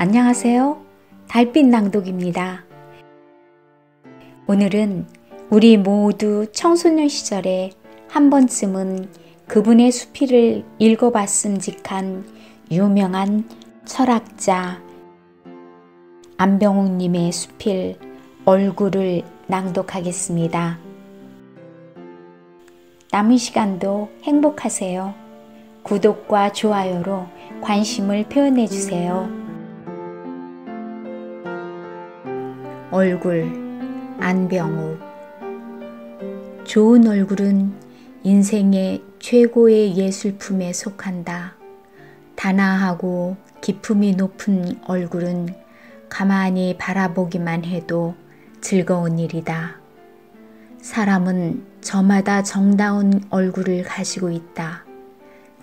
안녕하세요. 달빛 낭독입니다. 오늘은 우리 모두 청소년 시절에 한 번쯤은 그분의 수필을 읽어봤음직한 유명한 철학자 안병옥님의 수필 얼굴을 낭독하겠습니다. 남은 시간도 행복하세요. 구독과 좋아요로 관심을 표현해주세요. 얼굴, 안병옥. 좋은 얼굴은 인생의 최고의 예술품에 속한다. 단아하고 기품이 높은 얼굴은 가만히 바라보기만 해도 즐거운 일이다. 사람은 저마다 정다운 얼굴을 가지고 있다.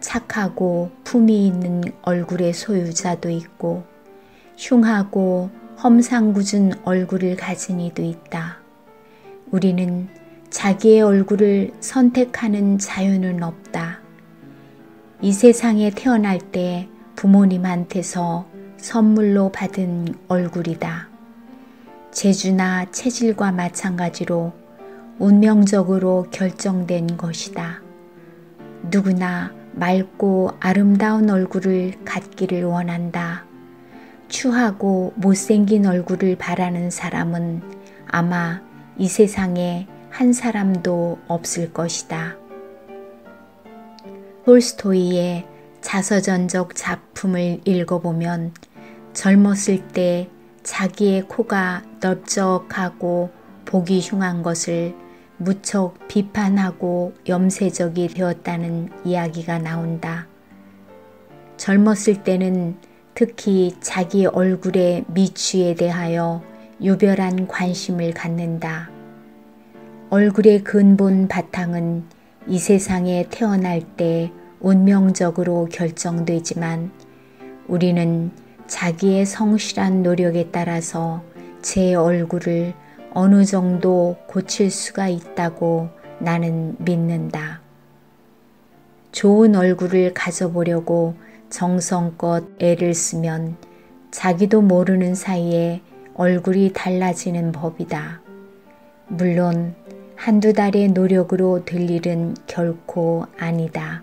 착하고 품위 있는 얼굴의 소유자도 있고 흉하고 험상궂은 얼굴을 가진 이도 있다. 우리는 자기의 얼굴을 선택하는 자유는 없다. 이 세상에 태어날 때 부모님한테서 선물로 받은 얼굴이다. 재주나 체질과 마찬가지로 운명적으로 결정된 것이다. 누구나 맑고 아름다운 얼굴을 갖기를 원한다. 추하고 못생긴 얼굴을 바라는 사람은 아마 이 세상에 한 사람도 없을 것이다. 톨스토이의 자서전적 작품을 읽어보면 젊었을 때 자기의 코가 넓적하고 보기 흉한 것을 무척 비판하고 염세적이 되었다는 이야기가 나온다. 젊었을 때는 특히 자기 얼굴의 미취에 대하여 유별한 관심을 갖는다. 얼굴의 근본 바탕은 이 세상에 태어날 때 운명적으로 결정되지만 우리는 자기의 성실한 노력에 따라서 제 얼굴을 어느 정도 고칠 수가 있다고 나는 믿는다. 좋은 얼굴을 가져보려고 정성껏 애를 쓰면 자기도 모르는 사이에 얼굴이 달라지는 법이다. 물론 한두 달의 노력으로 될 일은 결코 아니다.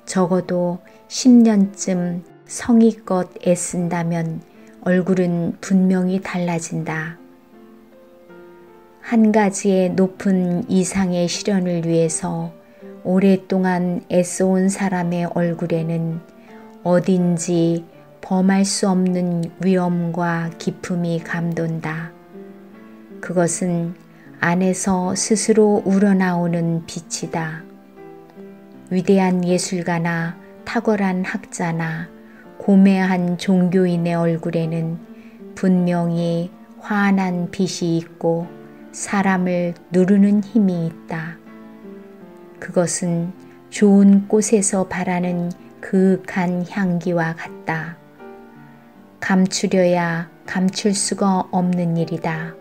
적어도 10년쯤 성의껏 애쓴다면 얼굴은 분명히 달라진다. 한 가지의 높은 이상의 실현을 위해서 오랫동안 애써온 사람의 얼굴에는 어딘지 범할 수 없는 위엄과 기품이 감돈다. 그것은 안에서 스스로 우러나오는 빛이다. 위대한 예술가나 탁월한 학자나 고매한 종교인의 얼굴에는 분명히 환한 빛이 있고 사람을 누르는 힘이 있다. 그것은 좋은 꽃에서 바라는 그윽한 향기와 같다. 감추려야 감출 수가 없는 일이다.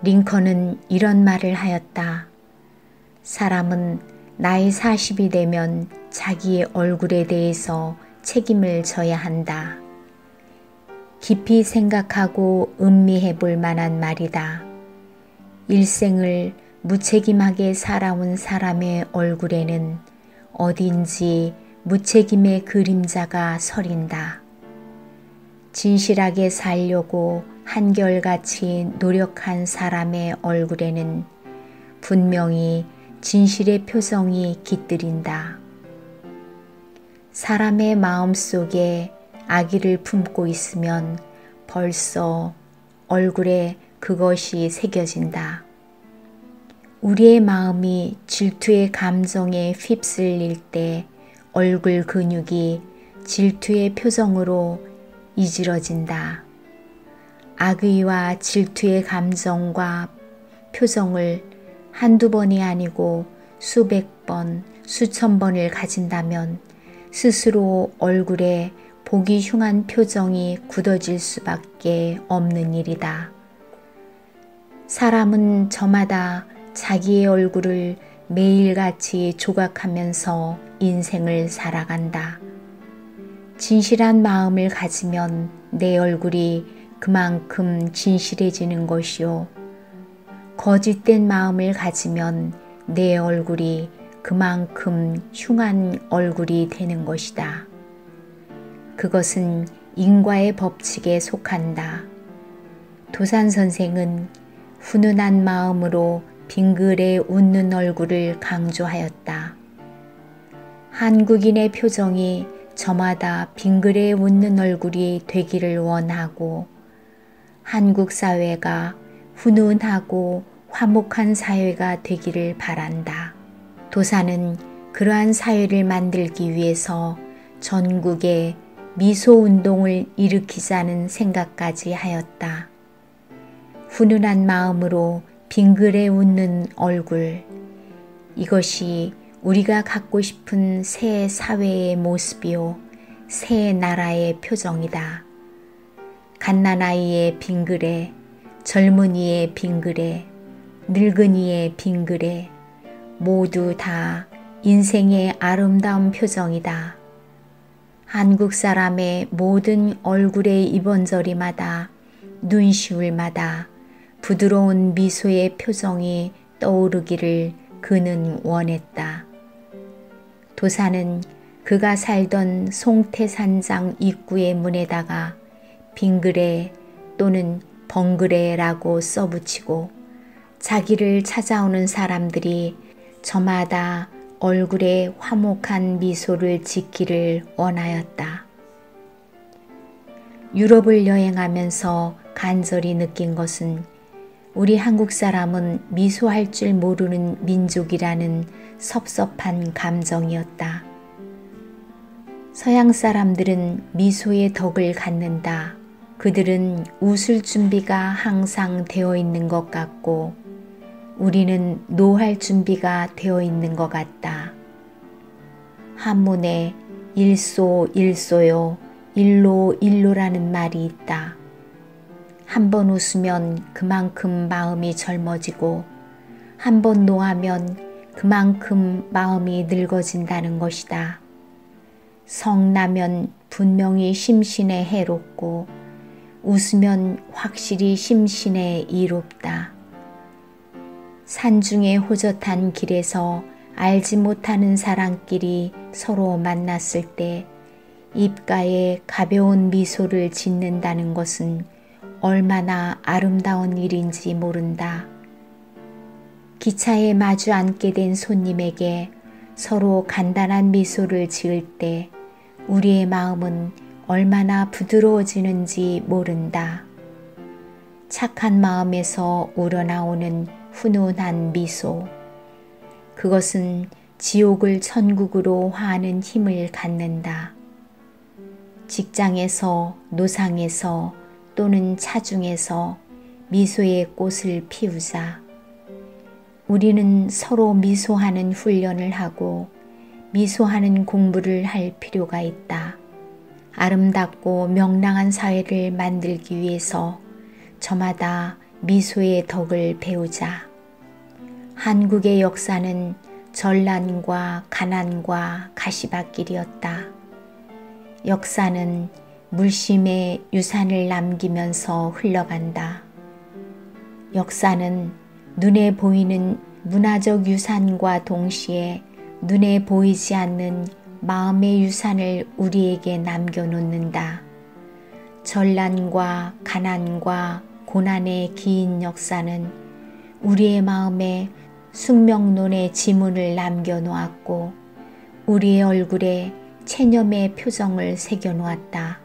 링컨은 이런 말을 하였다. 사람은 나이 40이 되면 자기의 얼굴에 대해서 책임을 져야 한다. 깊이 생각하고 음미해 볼 만한 말이다. 일생을 무책임하게 살아온 사람의 얼굴에는 어딘지 무책임의 그림자가 서린다. 진실하게 살려고 한결같이 노력한 사람의 얼굴에는 분명히 진실의 표정이 깃들인다. 사람의 마음속에 악의를 품고 있으면 벌써 얼굴에 그것이 새겨진다. 우리의 마음이 질투의 감정에 휩쓸릴 때 얼굴 근육이 질투의 표정으로 이지러진다. 악의와 질투의 감정과 표정을 한두 번이 아니고 수백 번, 수천 번을 가진다면 스스로 얼굴에 보기 흉한 표정이 굳어질 수밖에 없는 일이다. 사람은 저마다 자기의 얼굴을 매일같이 조각하면서 인생을 살아간다. 진실한 마음을 가지면 내 얼굴이 그만큼 진실해지는 것이요. 거짓된 마음을 가지면 내 얼굴이 그만큼 흉한 얼굴이 되는 것이다. 그것은 인과의 법칙에 속한다. 도산 선생은 훈훈한 마음으로 빙그레 웃는 얼굴을 강조하였다. 한국인의 표정이 저마다 빙그레 웃는 얼굴이 되기를 원하고 한국 사회가 훈훈하고 화목한 사회가 되기를 바란다. 도사는 그러한 사회를 만들기 위해서 전국에 미소 운동을 일으키자는 생각까지 하였다. 훈훈한 마음으로 빙그레 웃는 얼굴, 이것이 우리가 갖고 싶은 새 사회의 모습이요, 새 나라의 표정이다. 갓난아이의 빙그레, 젊은이의 빙그레, 늙은이의 빙그레, 모두 다 인생의 아름다운 표정이다. 한국 사람의 모든 얼굴의 이번저리마다 눈시울마다 부드러운 미소의 표정이 떠오르기를 그는 원했다. 도사는 그가 살던 송태산장 입구의 문에다가 빙그레 또는 벙그레라고 써붙이고 자기를 찾아오는 사람들이 저마다 얼굴에 화목한 미소를 짓기를 원하였다. 유럽을 여행하면서 간절히 느낀 것은 우리 한국 사람은 미소할 줄 모르는 민족이라는 섭섭한 감정이었다. 서양 사람들은 미소의 덕을 갖는다. 그들은 웃을 준비가 항상 되어 있는 것 같고 우리는 노할 준비가 되어 있는 것 같다. 한문에 일소일소요, 일로일로라는 말이 있다. 한 번 웃으면 그만큼 마음이 젊어지고 한 번 노하면 그만큼 마음이 늙어진다는 것이다. 성나면 분명히 심신에 해롭고 웃으면 확실히 심신에 이롭다. 산중에 호젓한 길에서 알지 못하는 사람끼리 서로 만났을 때 입가에 가벼운 미소를 짓는다는 것은 얼마나 아름다운 일인지 모른다. 기차에 마주 앉게 된 손님에게 서로 간단한 미소를 지을 때 우리의 마음은 얼마나 부드러워지는지 모른다. 착한 마음에서 우러나오는 훈훈한 미소. 그것은 지옥을 천국으로 화하는 힘을 갖는다. 직장에서, 노상에서 또는 차중에서 미소의 꽃을 피우자. 우리는 서로 미소하는 훈련을 하고 미소하는 공부를 할 필요가 있다. 아름답고 명랑한 사회를 만들기 위해서 저마다 미소의 덕을 배우자. 한국의 역사는 전란과 가난과 가시밭길이었다. 역사는 물심의 유산을 남기면서 흘러간다. 역사는 눈에 보이는 문화적 유산과 동시에 눈에 보이지 않는 마음의 유산을 우리에게 남겨놓는다. 전란과 가난과 고난의 긴 역사는 우리의 마음에 숙명론의 지문을 남겨놓았고 우리의 얼굴에 체념의 표정을 새겨놓았다.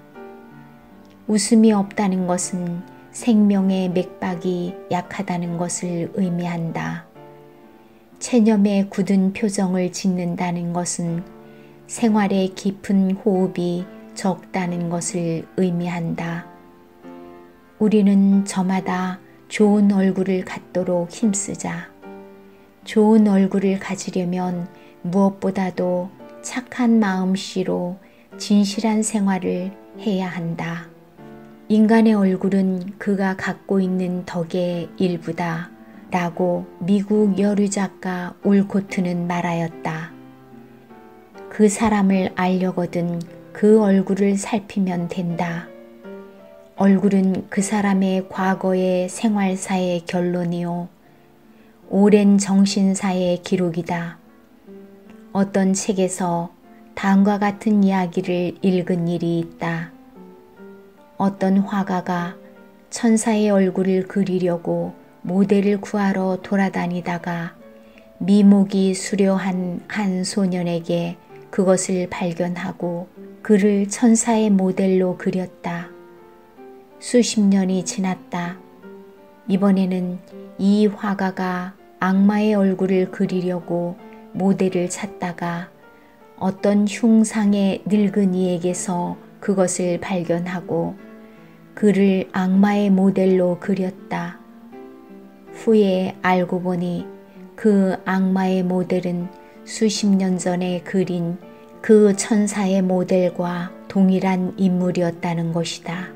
웃음이 없다는 것은 생명의 맥박이 약하다는 것을 의미한다. 체념의 굳은 표정을 짓는다는 것은 생활의 깊은 호흡이 적다는 것을 의미한다. 우리는 저마다 좋은 얼굴을 갖도록 힘쓰자. 좋은 얼굴을 가지려면 무엇보다도 착한 마음씨로 진실한 생활을 해야 한다. 인간의 얼굴은 그가 갖고 있는 덕의 일부다 라고 미국 여류 작가 올코트는 말하였다. 그 사람을 알려거든 그 얼굴을 살피면 된다. 얼굴은 그 사람의 과거의 생활사의 결론이요. 오랜 정신사의 기록이다. 어떤 책에서 다음과 같은 이야기를 읽은 일이 있다. 어떤 화가가 천사의 얼굴을 그리려고 모델을 구하러 돌아다니다가 미목이 수려한 한 소년에게 그것을 발견하고 그를 천사의 모델로 그렸다. 수십 년이 지났다. 이번에는 이 화가가 악마의 얼굴을 그리려고 모델을 찾다가 어떤 흉상의 늙은이에게서 그것을 발견하고 그를 악마의 모델로 그렸다. 후에 알고 보니 그 악마의 모델은 수십 년 전에 그린 그 천사의 모델과 동일한 인물이었다는 것이다.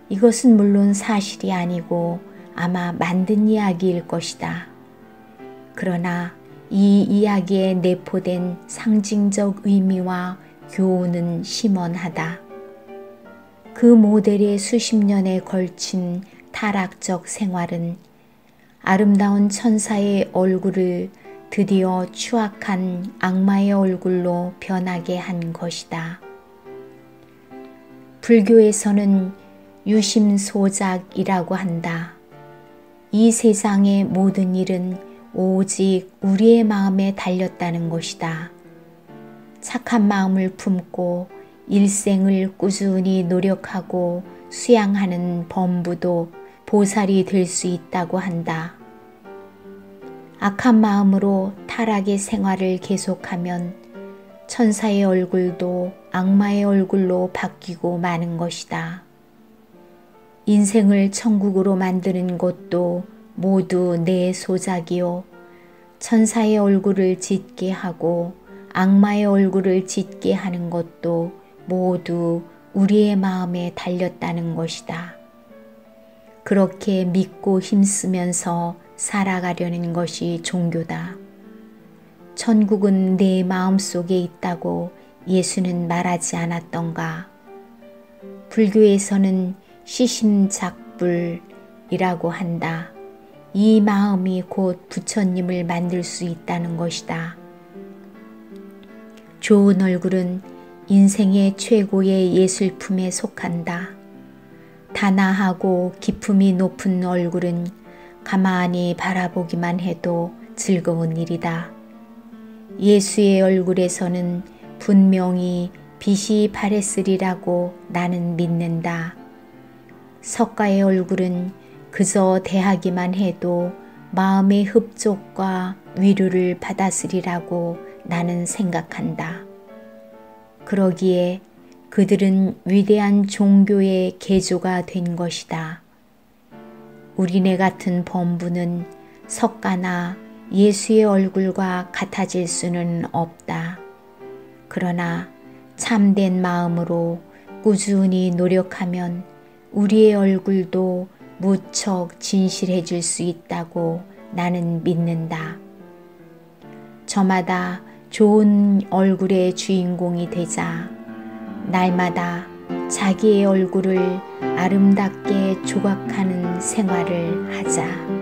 이것은 물론 사실이 아니고 아마 만든 이야기일 것이다. 그러나 이 이야기에 내포된 상징적 의미와 교훈은 심원하다. 그 모델의 수십 년에 걸친 타락적 생활은 아름다운 천사의 얼굴을 드디어 추악한 악마의 얼굴로 변하게 한 것이다. 불교에서는 유심소작이라고 한다. 이 세상의 모든 일은 오직 우리의 마음에 달렸다는 것이다. 착한 마음을 품고 일생을 꾸준히 노력하고 수양하는 범부도 보살이 될 수 있다고 한다. 악한 마음으로 타락의 생활을 계속하면 천사의 얼굴도 악마의 얼굴로 바뀌고 마는 것이다. 인생을 천국으로 만드는 것도 모두 내 소작이요. 천사의 얼굴을 짓게 하고 악마의 얼굴을 짓게 하는 것도 모두 우리의 마음에 달렸다는 것이다. 그렇게 믿고 힘쓰면서 살아가려는 것이 종교다. 천국은 내 마음속에 있다고 예수는 말하지 않았던가? 불교에서는 시심작불이라고 한다. 이 마음이 곧 부처님을 만들 수 있다는 것이다. 좋은 얼굴은 인생의 최고의 예술품에 속한다. 단아하고 기품이 높은 얼굴은 가만히 바라보기만 해도 즐거운 일이다. 예수의 얼굴에서는 분명히 빛이 발했으리라고 나는 믿는다. 석가의 얼굴은 그저 대하기만 해도 마음의 흡족과 위로를 받았으리라고 나는 생각한다. 그러기에 그들은 위대한 종교의 개조가 된 것이다. 우리네 같은 범부는 석가나 예수의 얼굴과 같아질 수는 없다. 그러나 참된 마음으로 꾸준히 노력하면 우리의 얼굴도 무척 진실해질 수 있다고 나는 믿는다. 저마다 좋은 얼굴의 주인공이 되자 날마다 자기의 얼굴을 아름답게 조각하는 생활을 하자.